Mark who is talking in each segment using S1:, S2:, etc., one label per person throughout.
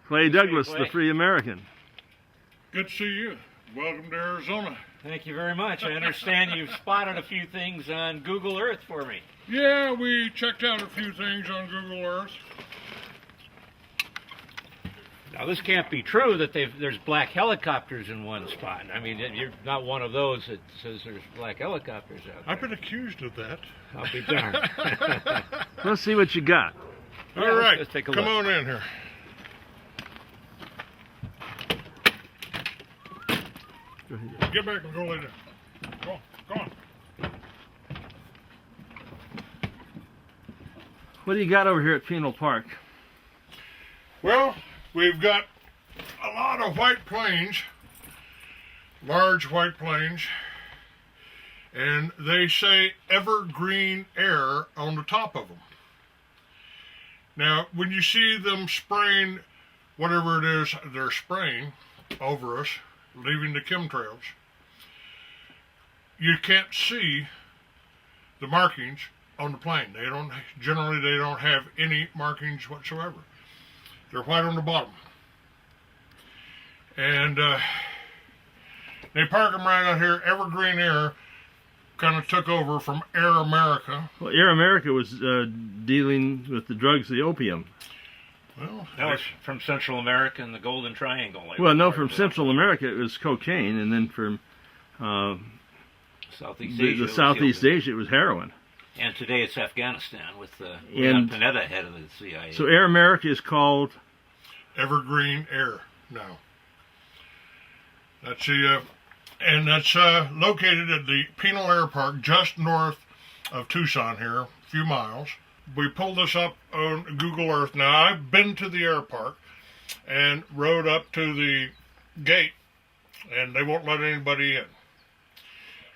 S1: Clay Douglas, the Free American.
S2: Good to see you. Welcome to Arizona.
S3: Thank you very much. I understand you've spotted a few things on Google Earth for me.
S2: Yeah, we checked out a few things on Google Earth.
S3: Now, this can't be true that there's black helicopters in one spot. I mean, you're not one of those that says there's black helicopters out there.
S2: I've been accused of that.
S3: I'll be darned.
S1: Let's see what you got.
S2: All right,
S3: let's take a
S2: come
S3: look.
S2: on in here. Get back and go lay down. Go on, go on.
S1: What do you got over here at Penal Park?
S2: Well, we've got a lot of white plains, large white plains, and they say evergreen air on the top of them. Now, when you see them spraying whatever it is they're spraying over us, leaving the chemtrails, you can't see the markings on the plane. They don't have any markings whatsoever. They're white on the bottom. And they park them right out here. Evergreen Air kind of took over from Air America.
S1: Well, Air America was dealing with the drugs, the opium.
S2: Well,
S3: That was from Central America and the Golden Triangle.
S1: Well, no, from Central America it was cocaine, and then from
S3: Southeast Asia.
S1: the Southeast Asia it was heroin.
S3: And today it's Afghanistan with Leon Panetta, head of the CIA.
S1: So Air America is called
S2: Evergreen Air now. That's the and that's located at the Penal Air Park, just north of Tucson here, a few miles. We pulled this up on Google Earth. Now, I've been to the air park and rode up to the gate, and they won't let anybody in.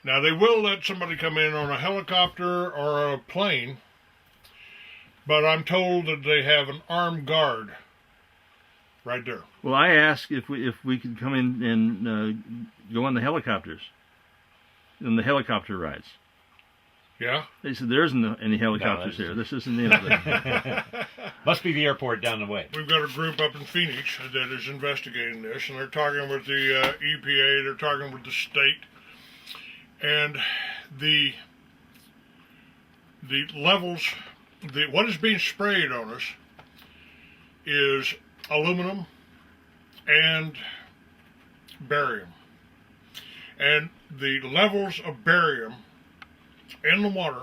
S2: Now, they will let somebody come in on a helicopter or a plane, but I'm told that they have an armed guard right there.
S1: Well, I asked if we could come in and go on the helicopters, on the helicopter rides.
S2: Yeah?
S1: They said there isn't any helicopters here. This isn't the
S3: Must be the airport down the way.
S2: We've got a group up in Phoenix that is investigating this, and they're talking with the EPA, they're talking with the state, and the levels, what is being sprayed on us is aluminum and barium. And the levels of barium in the water,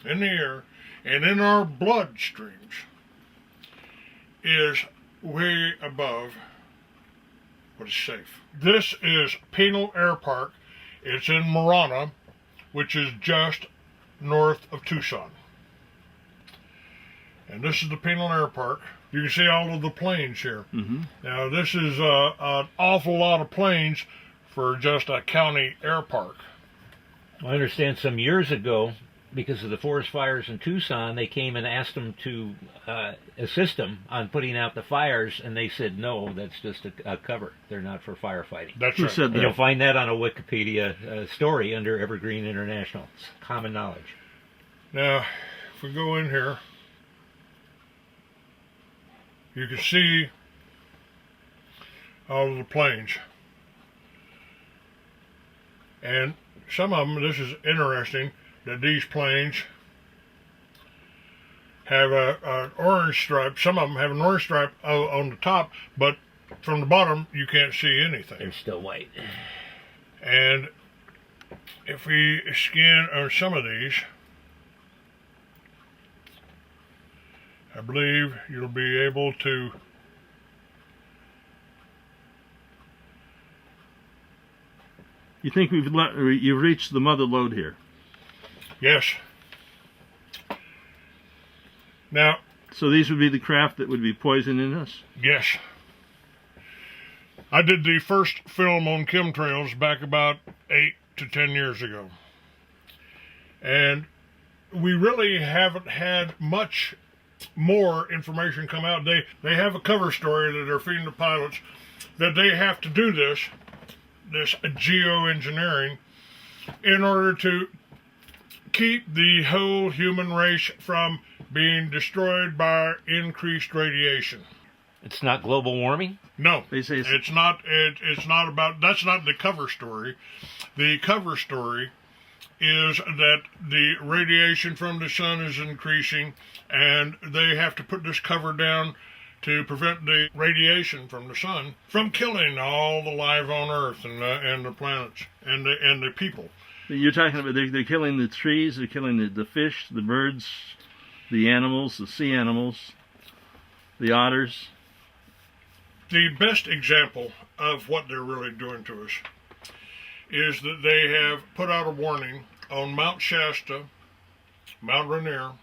S2: in the air, and in our blood streams is way above what is safe. This is Penal Air Park. It's in Marana, which is just north of Tucson. And this is the Penal Air Park. You can see all of the planes here.
S1: Mm-hmm.
S2: Now, this is an awful lot of planes for just a county air park.
S3: I understand some years ago, because of the forest fires in Tucson, they came and asked them to assist them on putting out the fires, and they said, no, that's just a cover. They're not for firefighting.
S2: That's
S1: Who
S2: right.
S1: said
S3: And
S1: that?
S3: you'll find that on a Wikipedia story under Evergreen International. It's common knowledge.
S2: Now, if we go in here, you can see all of the planes. And some of them, this is interesting, that these planes have an orange stripe. Some of them have an orange stripe on the top, but from the bottom, you can't see anything.
S3: They're still white.
S2: And if we scan on some of these, I believe you'll be able to
S1: You think you've reached the mother lode here?
S2: yes. Now,
S1: So these would be the craft that would be poisoning us?
S2: yes. I did the first film on chemtrails back about 8 to 10 years ago. And we really haven't had much more information come out. They have a cover story that they're feeding the pilots that they have to do this geoengineering in order to keep the whole human race from being destroyed by increased radiation.
S3: It's not global warming?
S2: No,
S1: They say
S2: it's not. It's not about. That's not the cover story. The cover story is that the radiation from the sun is increasing, and they have to put this cover down to prevent the radiation from the sun from killing all the life on Earth and the planets and the people.
S1: You're talking about they're killing the trees, they're killing the fish, the birds, the animals, the sea animals, the otters.
S2: The best example of what they're really doing to us is that they have put out a warning on Mount Shasta, Mount Rainier,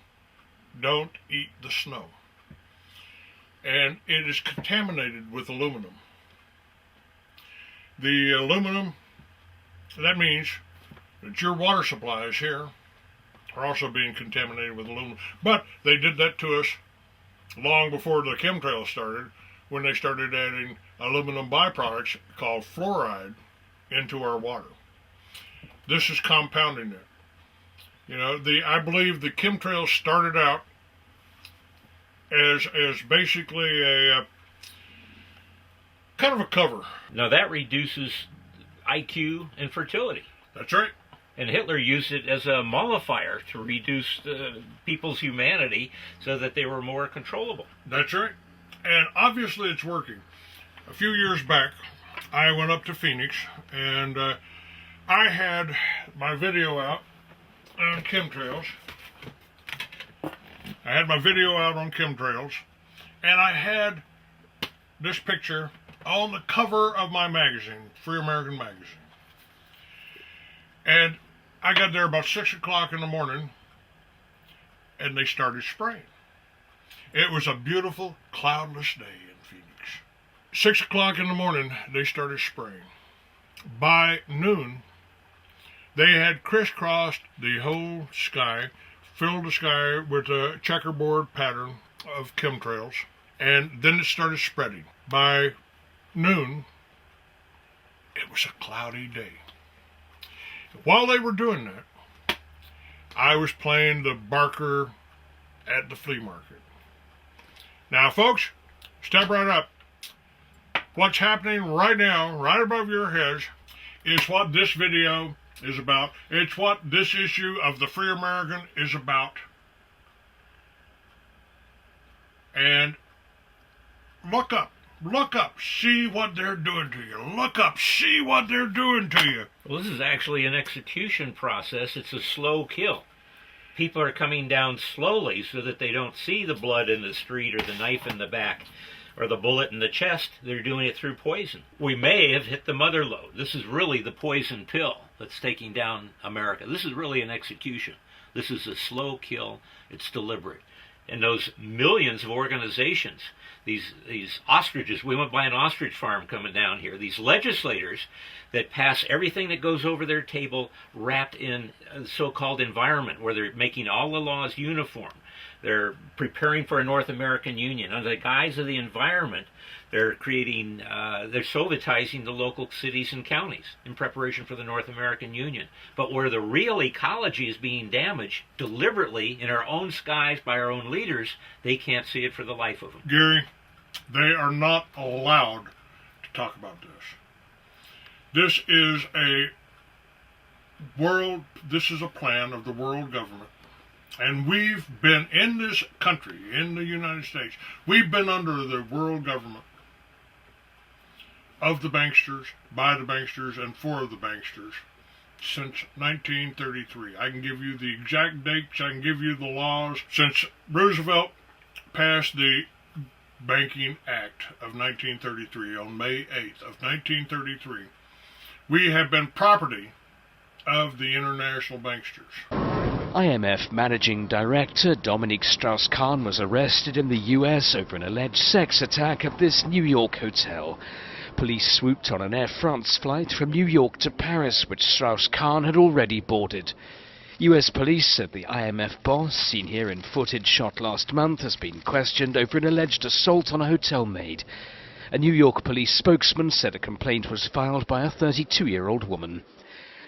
S2: don't eat the snow. And it is contaminated with aluminum. The aluminum, that means that your water supplies here are also being contaminated with aluminum. But they did that to us long before the chemtrails started, when they started adding aluminum byproducts called fluoride into our water. This is compounding it. You know, I believe the chemtrails started out as basically a kind of a cover.
S3: Now that reduces IQ and fertility.
S2: That's right.
S3: And Hitler used it as a mollifier to reduce people's humanity so that they were more controllable.
S2: That's right. And obviously it's working. A few years back, I went up to Phoenix, and I had my video out on chemtrails. I had my video out on chemtrails, and I had this picture on the cover of my magazine, Free American Magazine. And I got there about 6 o'clock in the morning, and they started spraying. It was a beautiful, cloudless day in Phoenix. 6 o'clock in the morning, they started spraying. By noon, they had crisscrossed the whole sky, filled the sky with a checkerboard pattern of chemtrails, and then it started spreading. By noon, it was a cloudy day. While they were doing that, I was playing the barker at the flea market. Now, folks, step right up. What's happening right now, right above your heads, is what this video is about. It's what this issue of the Free American is about. And look up, see what they're doing to you. Look up, see what they're doing to you.
S3: Well, this is actually an execution process. It's a slow kill. People are coming down slowly so that they don't see the blood in the street or the knife in the back or the bullet in the chest. They're doing it through poison. We may have hit the mother lode. This is really the poison pill that's taking down America. This is really an execution. This is a slow kill. It's deliberate. And those millions of organizations, these ostriches, we went by an ostrich farm coming down here, these legislators that pass everything that goes over their table wrapped in so-called environment, where they're making all the laws uniform. They're preparing for a North American Union. Under the guise of the environment, they're creating, they're Sovietizing the local cities and counties in preparation for the North American Union. But where the real ecology is being damaged deliberately in our own skies by our own leaders, they can't see it for the life of them.
S2: Gary, they are not allowed to talk about this. This is a plan of the world government. And we've been in this country, in the United States, we've been under the world government of the banksters, by the banksters, and for the banksters since 1933. I can give you the exact dates, I can give you the laws. Since Roosevelt passed the Banking Act of 1933 on May 8th of 1933, we have been property of the international banksters.
S4: IMF Managing Director Dominique Strauss-Kahn was arrested in the US over an alleged sex attack at this New York hotel. Police swooped on an Air France flight from New York to Paris, which Strauss-Kahn had already boarded. US police said the IMF boss, seen here in footage shot last month, has been questioned over an alleged assault on a hotel maid. A New York police spokesman said a complaint was filed by a 32-year-old woman.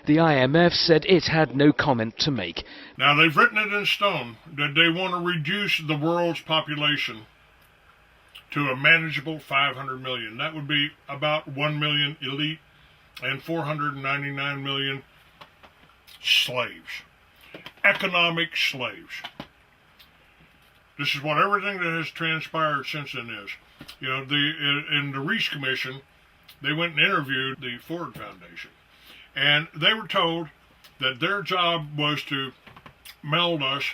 S4: The IMF said it had no comment to make.
S2: Now, they've written it in stone that they want to reduce the world's population to a manageable 500 million. That would be about 1 million elite and 499 million slaves. Economic slaves. This is what everything that has transpired since then is. You know, in the Reese Commission, they went and interviewed the Ford Foundation. And they were told that their job was to meld us,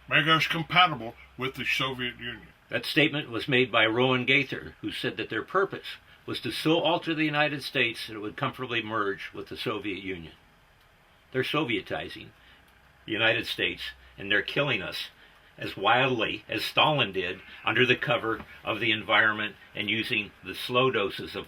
S2: make us compatible with the Soviet Union.
S3: That statement was made by Rowan Gaither, who said that their purpose was to so alter the United States that it would comfortably merge with the Soviet Union. They're Sovietizing the United States, and they're killing us as wildly as Stalin did under the cover of the environment and using the slow doses of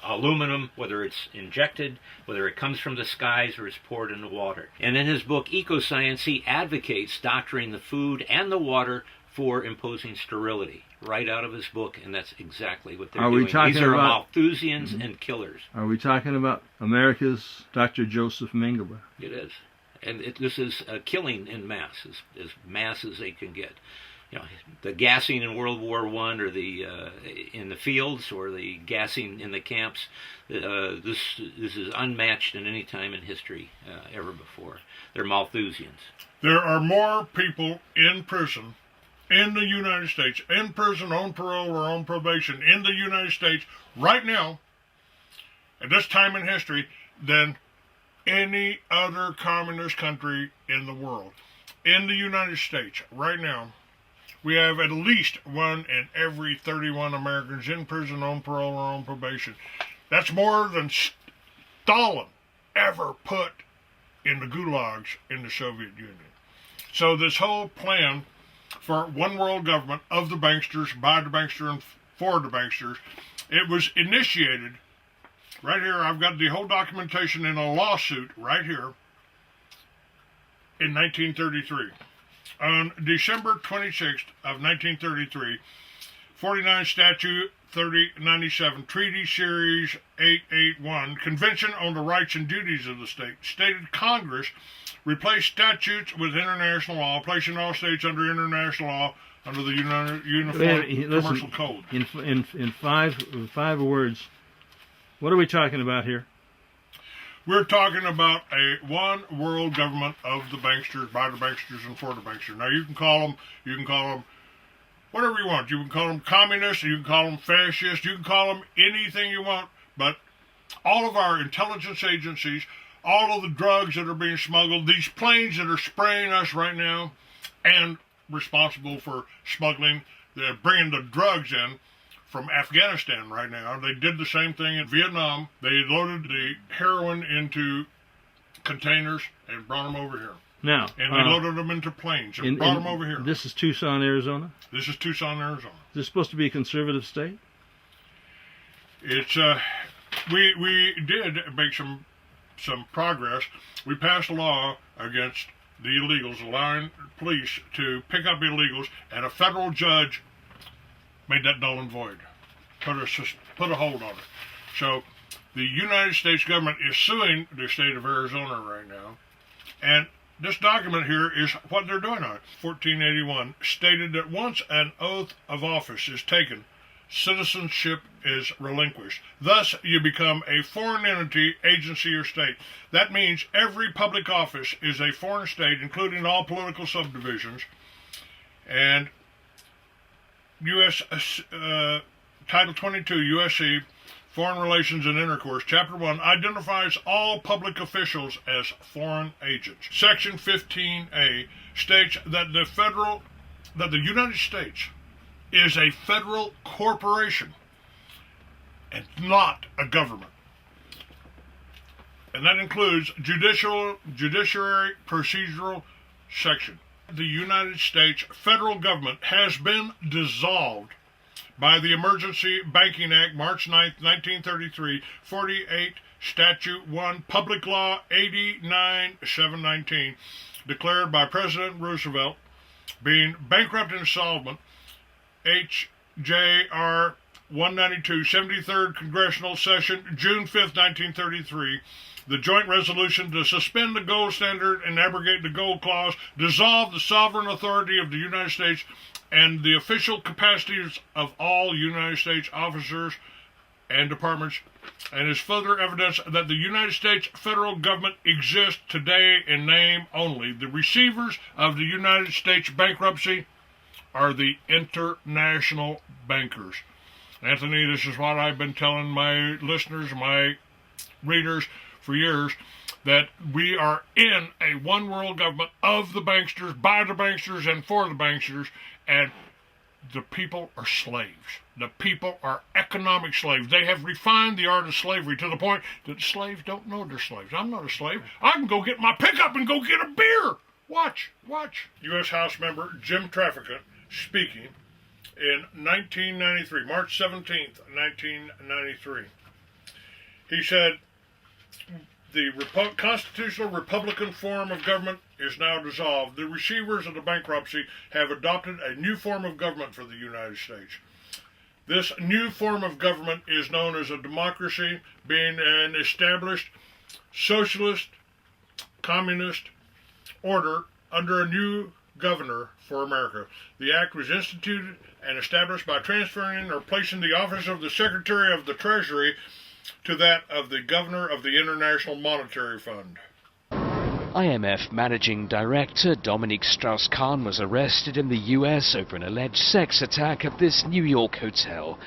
S3: aluminum, whether it's injected, whether it comes from the skies or it's poured in the water. And in his book Ecoscience, he advocates doctoring the food and the water for imposing sterility, right out of his book, and that's exactly what they're doing. These are Malthusians and killers.
S1: Are we talking about America's Dr. Joseph Mengele?
S3: It is. And this is killing in mass, as mass as they can get. You know, the gassing in World War I, or the in the fields, or the gassing in the camps. This is unmatched in any time in history ever before. They're Malthusians.
S2: There are more people in prison in the United States, in prison, on parole, or on probation, in the United States right now, at this time in history, than any other communist country in the world. In the United States, right now, we have at least 1 in every 31 Americans in prison, on parole, or on probation. That's more than Stalin ever put in the gulags in the Soviet Union. So this whole plan for one world government of the banksters, by the banksters, and for the banksters, it was initiated. Right here, I've got the whole documentation in a lawsuit right here in 1933. On December 26th of 1933, 49 Statute 3097, Treaty Series 881, Convention on the Rights and Duties of the State, stated Congress replaced statutes with international law, placing all states under international law under the Uniform Commercial Code.
S1: In five words, what are we talking about here?
S2: We're talking about a one world government of the banksters, by the banksters, and for the banksters. Now you can call them whatever you want. You can call them communists, you can call them fascists, you can call them anything you want, but all of our intelligence agencies, all of the drugs that are being smuggled, these planes that are spraying us right now, and responsible for smuggling, bringing the drugs in from Afghanistan right now. They did the same thing in Vietnam. They loaded the heroin into containers and brought them over here.
S1: Now,
S2: and they loaded them into planes and brought them over here.
S1: This is Tucson, Arizona?
S2: This is Tucson, Arizona.
S1: Is this supposed to be a conservative state?
S2: It's we did make some progress. We passed a law against the illegals, allowing police to pick up illegals, and a federal judge made that null and void, put a hold on it. So the United States government is suing the state of Arizona right now, and this document here is what they're doing on it. 1481 stated that once an oath of office is taken, citizenship is relinquished. Thus, you become a foreign entity, agency, or state. That means every public office is a foreign state, including all political subdivisions. And U.S. Title 22, USC, Foreign Relations and Intercourse, Chapter 1, identifies all public officials as foreign agents. Section 15A states that the United States is a federal corporation and not a government. And that includes judiciary procedural section. The United States federal government has been dissolved by the Emergency Banking Act, March 9, 1933, 48 Statute 1, Public Law 89-719, declared by President Roosevelt, being bankrupt and insolvent, H.J.R. 192, 73rd Congressional Session, June 5, 1933, the joint resolution to suspend the gold standard and abrogate the gold clause, dissolve the sovereign authority of the United States and the official capacities of all United States officers and departments, and is further evidence that the United States federal government exists today in name only. The receivers of the United States bankruptcy are the international bankers. Anthony, this is what I've been telling my listeners, my readers for years, that we are in a one world government of the banksters, by the banksters, and for the banksters, and the people are slaves. The people are economic slaves. They have refined the art of slavery to the point that slaves don't know they're slaves. I'm not a slave. I can go get my pickup and go get a beer. Watch. U.S. House member Jim Traficant speaking in 1993, March 17th, 1993. He said, the constitutional Republican form of government is now dissolved. The receivers of the bankruptcy have adopted a new form of government for the United States. This new form of government is known as a democracy, being an established socialist, communist order under a new governor for America. The act was instituted and established by transferring or placing the office of the Secretary of the Treasury to that of the Governor of the International Monetary Fund.
S4: IMF Managing Director Dominique Strauss-Kahn was arrested in the US over an alleged sex attack at this New York hotel.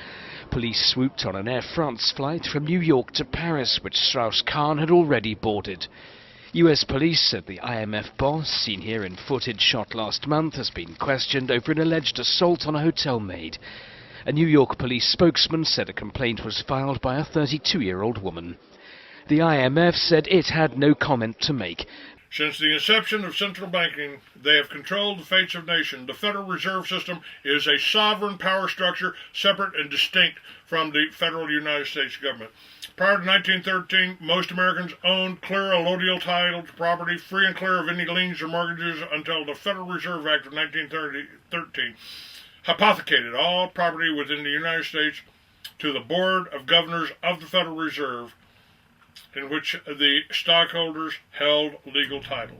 S4: Police swooped on an Air France flight from New York to Paris, which Strauss-Kahn had already boarded. US police said the IMF boss, seen here in footage shot last month, has been questioned over an alleged assault on a hotel maid. A New York police spokesman said a complaint was filed by a 32-year-old woman. The IMF said it had no comment to make.
S2: Since the inception of central banking, they have controlled the fates of nations. The Federal Reserve System is a sovereign power structure, separate and distinct from the federal United States government. Prior to 1913, most Americans owned clear allodial title to property, free and clear of any liens or mortgages, until the Federal Reserve Act of 1913 hypothecated all property within the United States to the Board of Governors of the Federal Reserve, in which the stockholders held legal title.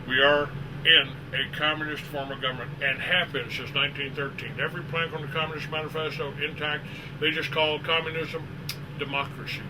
S2: We are in a communist form of government and have been since 1913. Every plank on the Communist Manifesto intact. They just call communism democracy.